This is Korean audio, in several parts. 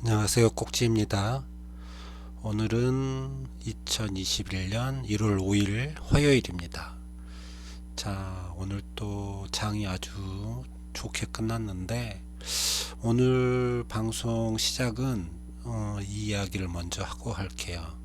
안녕하세요. 꼭지입니다. 오늘은 2021년 1월 5일 화요일입니다. 자, 오늘 또 장이 아주 좋게 끝났는데 오늘 방송 시작은 이 이야기를 먼저 하고 할게요.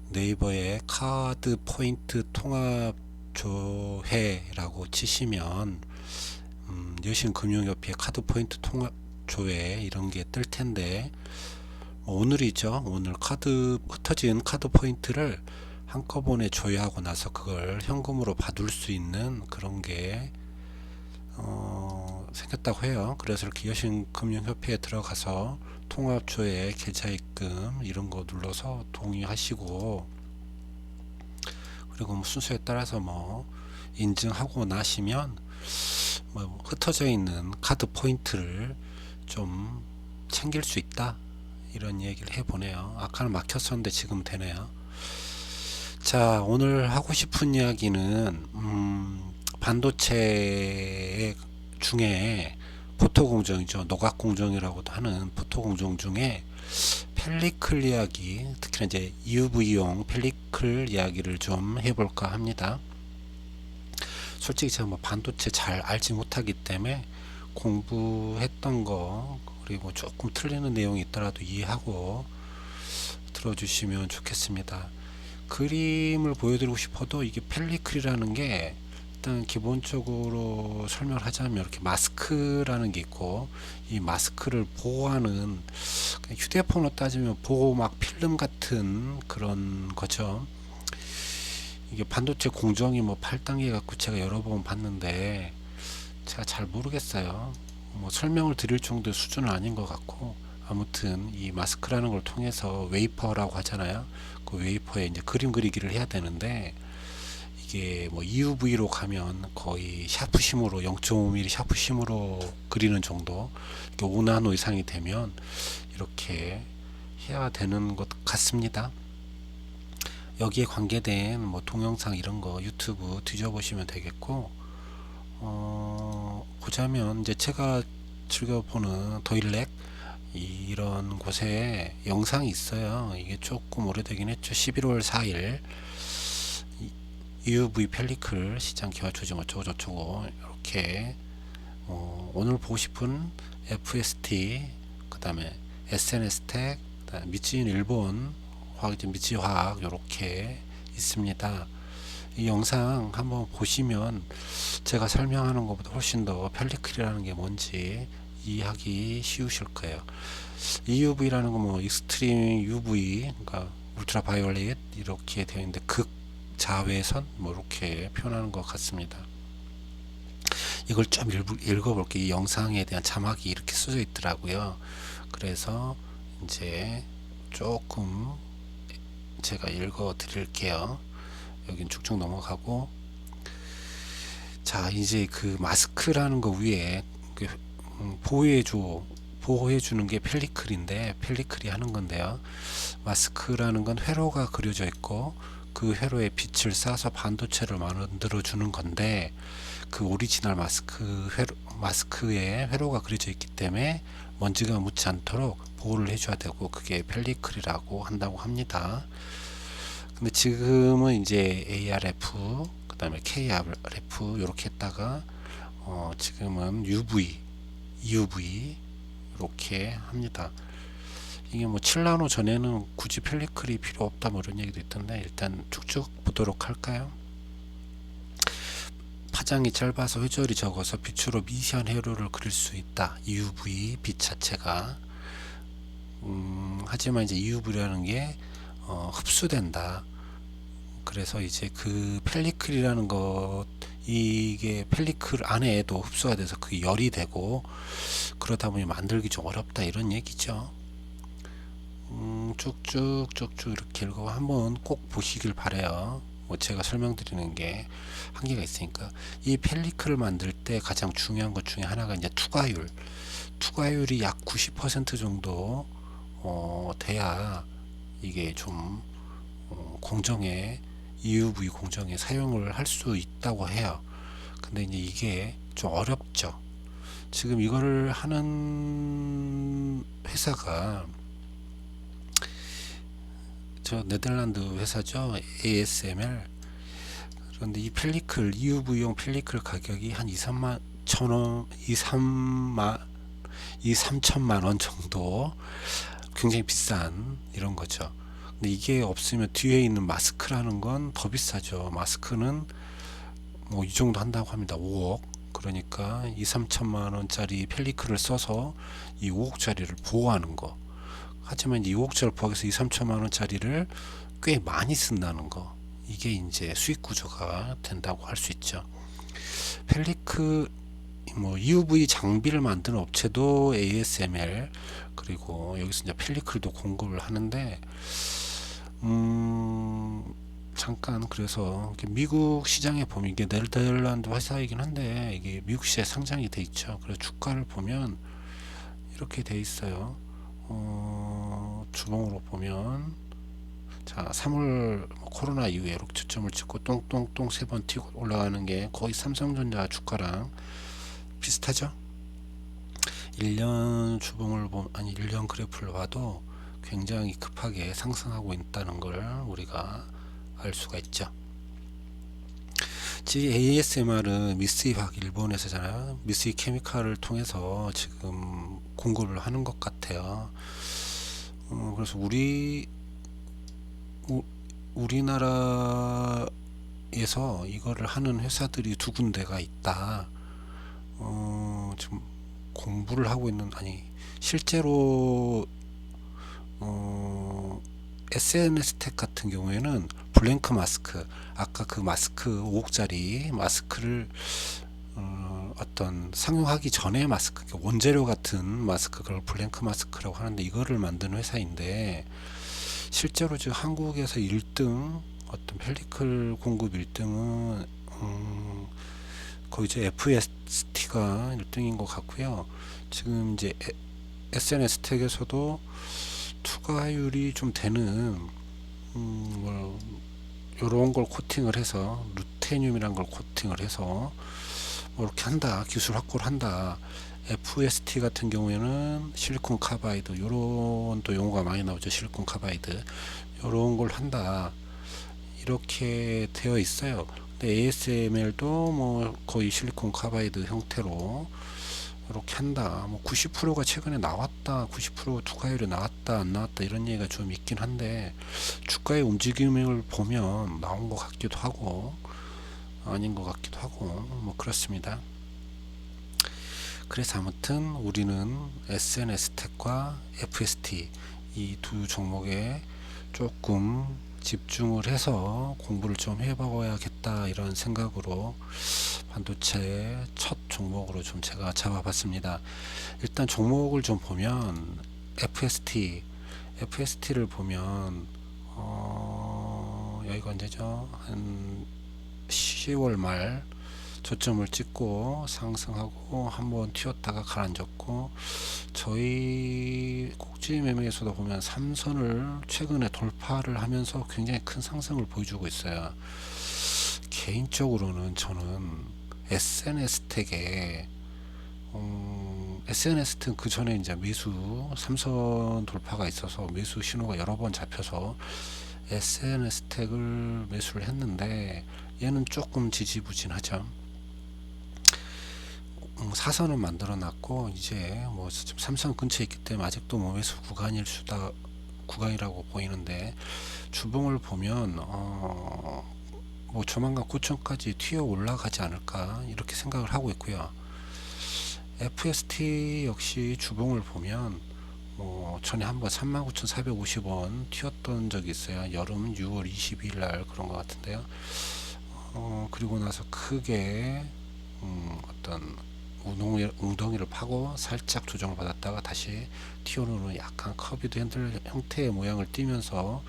네이버에 카드 포인트 통합 조회라고 치시면 여신금융협회 카드 포인트 통합 조회 이런 게 뜰 텐데 오늘이죠. 오늘 흩어진 카드 포인트를 한꺼번에 조회하고 나서 그걸 현금으로 받을 수 있는 그런 게 생겼다고 해요. 그래서 이렇게 여신금융협회에 들어가서 통합조회 계좌입금 이런 거 눌러서 동의하시고, 그리고 뭐 순서에 따라서 뭐 인증하고 나시면 뭐 흩어져 있는 카드 포인트를 좀 챙길 수 있다, 이런 얘기를 해보네요. 아까는 막혔었는데 지금 되네요. 자, 오늘 하고 싶은 이야기는 반도체 중에 포토공정이죠. 노각공정이라고도 하는 포토공정 중에 펠리클 이야기, 특히나 이제 UV용 펠리클 이야기를 좀 해볼까 합니다. 솔직히 제가 뭐 반도체 잘 알지 못하기 때문에 공부했던 거 그리고 조금 틀리는 내용이 있더라도 이해하고 들어주시면 좋겠습니다. 그림을 보여드리고 싶어도 이게 펠리클이라는 게 일단 기본적으로 설명을 하자면 이렇게 마스크라는 게 있고, 이 마스크를 보호하는, 휴대폰으로 따지면 보호막 필름 같은 그런 거죠. 이게 반도체 공정이 뭐 8단계 갖고 제가 여러 번 봤는데 제가 잘 모르겠어요. 뭐 설명을 드릴 정도의 수준은 아닌 것 같고, 아무튼 이 마스크라는 걸 통해서 웨이퍼라고 하잖아요. 그 웨이퍼에 이제 그림 그리기를 해야 되는데, 이게 뭐 EUV로 가면 거의 샤프심으로 0.5mm 샤프심으로 그리는 정도, 5나노 이상이 되면 이렇게 해야 되는 것 같습니다. 여기에 관계된 뭐 동영상 이런 거 유튜브 뒤져보시면 되겠고, 보자면 이제 제가 즐겨보는 더일렉 이런 곳에 영상이 있어요. 이게 조금 오래되긴 했죠. 11월 4일 UV 펠리클 시장 기화 조정 어쩌고 저쩌고 이렇게 오늘 보고 싶은 FST, 그 다음에 SNS텍, 미치인 일본 화학, 미치화학 이렇게 있습니다. 이 영상 한번 보시면 제가 설명하는 것보다 훨씬 더 펠리클이라는 게 뭔지 이해하기 쉬우실 거예요. EUV라는 건 뭐 익스트림 UV, 그러니까 울트라 바이올렛 이렇게 되어 있는데 극 자외선 뭐 이렇게 표현하는 것 같습니다. 이걸 좀 읽어볼게요. 이 영상에 대한 자막이 이렇게 써져 있더라고요. 그래서 이제 조금 제가 읽어 드릴게요. 여긴 쭉쭉 넘어가고, 자, 이제 그 마스크라는 거 위에 그 보호해주는 게 펠리클인데, 펠리클이 하는 건데요. 마스크라는 건 회로가 그려져 있고 그 회로에 빛을 쏴서 반도체를 만들어 주는 건데, 그 오리지널 마스크에 회로가 그려져 있기 때문에 먼지가 묻지 않도록 보호를 해줘야 되고, 그게 펠리클이라고 한다고 합니다. 근데 지금은 이제 ARF, 그 다음에 KRF 이렇게 했다가 지금은 UV 이렇게 합니다. 이게 뭐 7나노 전에는 굳이 펠리클이 필요 없다 뭐 이런 얘기도 있던데, 일단 쭉쭉 보도록 할까요? 파장이 짧아서 회절이 적어서 빛으로 미세한 회로를 그릴 수 있다. UV 빛 자체가. 하지만 이제 UV라는 게 흡수된다. 그래서 이제 그 펠리클이라는 것, 이게 펠리클 안에도 흡수가 돼서 그 열이 되고, 그러다 보니 만들기 좀 어렵다 이런 얘기죠. 쭉쭉 이렇게 읽어 한번 꼭 보시길 바래요. 뭐 제가 설명드리는 게 한계가 있으니까. 이 펠리클을 만들 때 가장 중요한 것 중에 하나가 이제 투과율이 약 90% 정도 돼야 이게 좀 공정에, EUV 공정에 사용을 할 수 있다고 해요. 근데 이제 이게 좀 어렵죠. 지금 이거를 하는 회사가 저 네덜란드 회사죠. ASML. 그런데 이 펠리클 EUV용 펠리클 가격이 한 2, 3만 천원, 2, 3천만 원 정도, 굉장히 비싼 이런 거죠. 근데 이게 없으면 뒤에 있는 마스크라는 건 더 비싸죠. 마스크는 뭐 이 정도 한다고 합니다. 5억. 그러니까 2, 3천만 원짜리 펠리클을 써서 이 5억짜리를 보호하는 거. 하지만 이 5억짜리 보호하기 위해서 2, 3천만 원짜리를 꽤 많이 쓴다는 거. 이게 이제 수익 구조가 된다고 할 수 있죠. 펠리클 뭐 EUV 장비를 만드는 업체도 ASML, 그리고 여기서 이제 펠리클도 공급을 하는데, 잠깐, 그래서 미국 시장에 보면 이게 네덜란드 회사이긴 한데 이게 미국 시장에 상장이 돼 있죠. 그래서 주가를 보면 이렇게 돼 있어요. 주봉으로 보면, 자, 3월 코로나 이후에 이렇게 저점을 찍고 똥똥똥 3번 튀고 올라가는 게 거의 삼성전자 주가랑 비슷하죠. 1년 주봉을 아니 1년 그래프를 봐도 굉장히 급하게 상승하고 있다는 걸 우리가 알 수가 있죠. 지 ASMR은 미쓰이 화학 일본에서잖아요. 미쓰이 케미칼을 통해서 지금 공급을 하는 것 같아요. 그래서 우리나라에서 이거를 하는 회사들이 두 군데가 있다. 지금 공부를 하고 있는, 아니 실제로 SNS 텍 같은 경우에는 블랭크 마스크, 아까 그 마스크 5억짜리 마스크를 어떤 상용하기 전에 마스크, 원재료 같은 마스크, 그걸 블랭크 마스크라고 하는데, 이거를 만드는 회사인데 실제로 지금 한국에서 1등 어떤 펠리클 공급 1등은 거의 이제 FST가 1등인 것 같고요. 지금 이제 SNS 텍에서도 투과율이 좀 되는 뭐 요런 걸 코팅을 해서, 루테늄이란 걸 코팅을 해서 뭐 이렇게 한다, 기술 확보를 한다. FST 같은 경우에는 실리콘 카바이드, 요런 또 용어가 많이 나오죠. 실리콘 카바이드 요런 걸 한다, 이렇게 되어 있어요. 근데 ASML도 뭐 거의 실리콘 카바이드 형태로 이렇게 한다. 뭐 90%가 최근에 나왔다, 90% 투과율이 나왔다 안 나왔다 이런 얘기가 좀 있긴 한데, 주가의 움직임을 보면 나온 것 같기도 하고 아닌 것 같기도 하고 뭐 그렇습니다. 그래서 아무튼 우리는 SNS텍과 FST 이 두 종목에 조금 집중을 해서 공부를 좀 해봐야겠다, 이런 생각으로 반도체 첫 종목으로 좀 제가 잡아봤습니다. 일단 종목을 좀 보면 FST를 보면 여기가 언제죠? 한 10월 말 저점을 찍고 상승하고 한번 튀었다가 가라앉았고, 저희 꼭지 매매에서도 보면 삼선을 최근에 돌파를 하면서 굉장히 큰 상승을 보여주고 있어요. 개인적으로는 저는 SNS텍에 SNS텍 그 전에 이제 매수 삼선 돌파가 있어서 매수 신호가 여러 번 잡혀서 SNS텍을 매수를 했는데, 얘는 조금 지지부진하죠. 사선은 만들어 놨고 이제 뭐 삼선 근처에 있기 때문에 아직도 뭐 매수 구간이라고 보이는데, 주봉을 보면 뭐 조만간 9천까지 튀어 올라가지 않을까 이렇게 생각을 하고 있고요. FST 역시 주봉을 보면 뭐 전에 한번 39,450원 튀었던 적이 있어요. 여름 6월 22일 날 그런 것 같은데요. 그리고 나서 크게 어떤 웅덩이를 파고 살짝 조정을 받았다가 다시 튀어오르는 약간 커비드 핸들 형태의 모양을 띠면서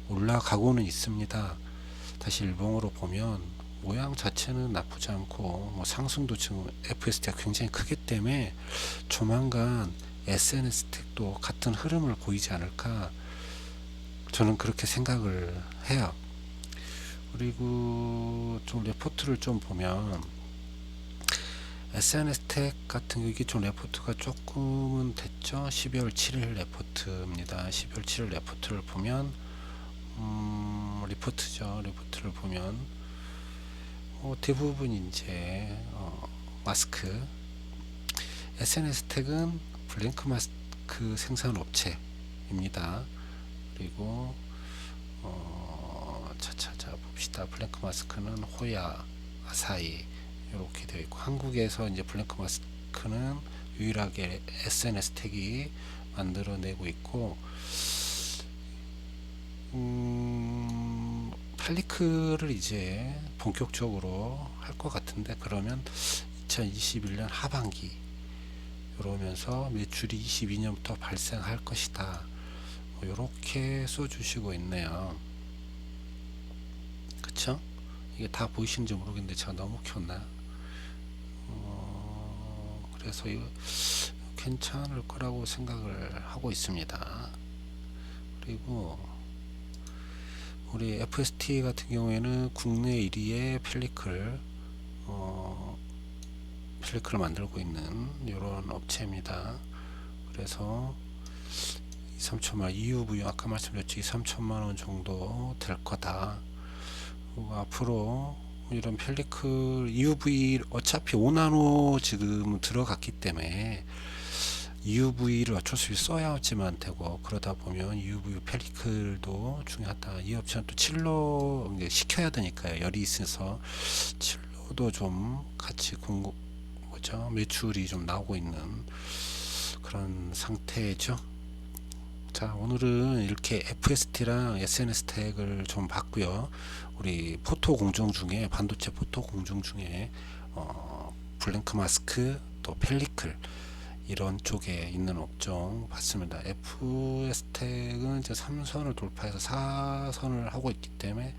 올라가고는 있습니다. 다시 일봉으로 보면 모양 자체는 나쁘지 않고, 뭐 상승도 지금 FST가 굉장히 크기 때문에 조만간 SNS텍도 같은 흐름을 보이지 않을까, 저는 그렇게 생각을 해요. 그리고 좀 레포트를 좀 보면 SNS텍 같은 거 이게 좀 레포트가 조금은 됐죠. 12월 7일 레포트입니다. 12월 7일 레포트를 보면 리포트죠. 리포트를 보면 대부분 이제 마스크 SNS텍은 블랭크 마스크 생산 업체입니다. 그리고 차차자 봅시다. 블랭크 마스크는 호야, 아사히 이렇게 되어 있고, 한국에서 이제 블랭크 마스크는 유일하게 SNS텍이 만들어내고 있고, 펠리클을 이제 본격적으로 할 것 같은데, 그러면 2021년 하반기 이러면서 매출이 22년부터 발생할 것이다. 이렇게 써주시고 있네요. 그쵸? 이게 다 보이시는지 모르겠는데 제가 너무 켰나? 그래서 이거 괜찮을 거라고 생각을 하고 있습니다. 그리고 우리 FST 같은 경우에는 국내 1위의 펠리클을 만들고 있는 이런 업체입니다. 그래서 2, 3천만 EUV 아까 말씀드렸죠. 2, 3천만 원 정도 될 거다. 앞으로 이런 펠리클 EUV 어차피 5나노 지금 들어갔기 때문에 EUV를 어쩔 수 없이 써야지만 되고, 그러다 보면 EUV 펠리클도 중요하다. 이 업체는 또 칠로 시켜야 되니까요. 열이 있어서 칠로도 좀 같이 매출이 좀 나오고 있는 그런 상태죠. 자, 오늘은 이렇게 FST랑 SNS텍을 좀 봤고요. 우리 포토 공정 중에, 반도체 포토 공정 중에 블랭크 마스크 또 펠리클 이런 쪽에 있는 업종 봤습니다. FS텍은 이제 3선을 돌파해서 4선을 하고 있기 때문에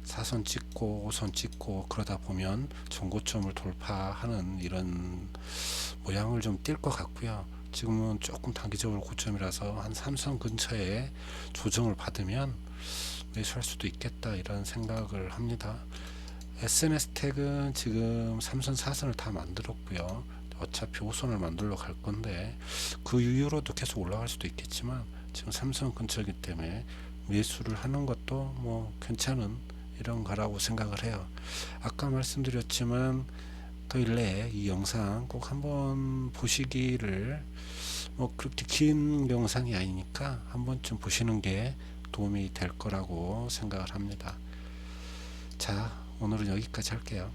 4선 찍고 5선 찍고 그러다 보면 전고점을 돌파하는 이런 모양을 좀 띌 것 같고요. 지금은 조금 단기적으로 고점이라서 한 3선 근처에 조정을 받으면 매수할 수도 있겠다 이런 생각을 합니다. SNS텍은 지금 3선 4선을 다 만들었고요. 어차피 5선을 만들러 갈 건데 그 이후로도 계속 올라갈 수도 있겠지만 지금 3선 근처이기 때문에 매수를 하는 것도 뭐 괜찮은 이런 거라고 생각을 해요. 아까 말씀드렸지만 토요일 내에 이 영상 꼭 한번 보시기를, 뭐 그렇게 긴 영상이 아니니까 한 번쯤 보시는 게 도움이 될 거라고 생각을 합니다. 자, 오늘은 여기까지 할게요.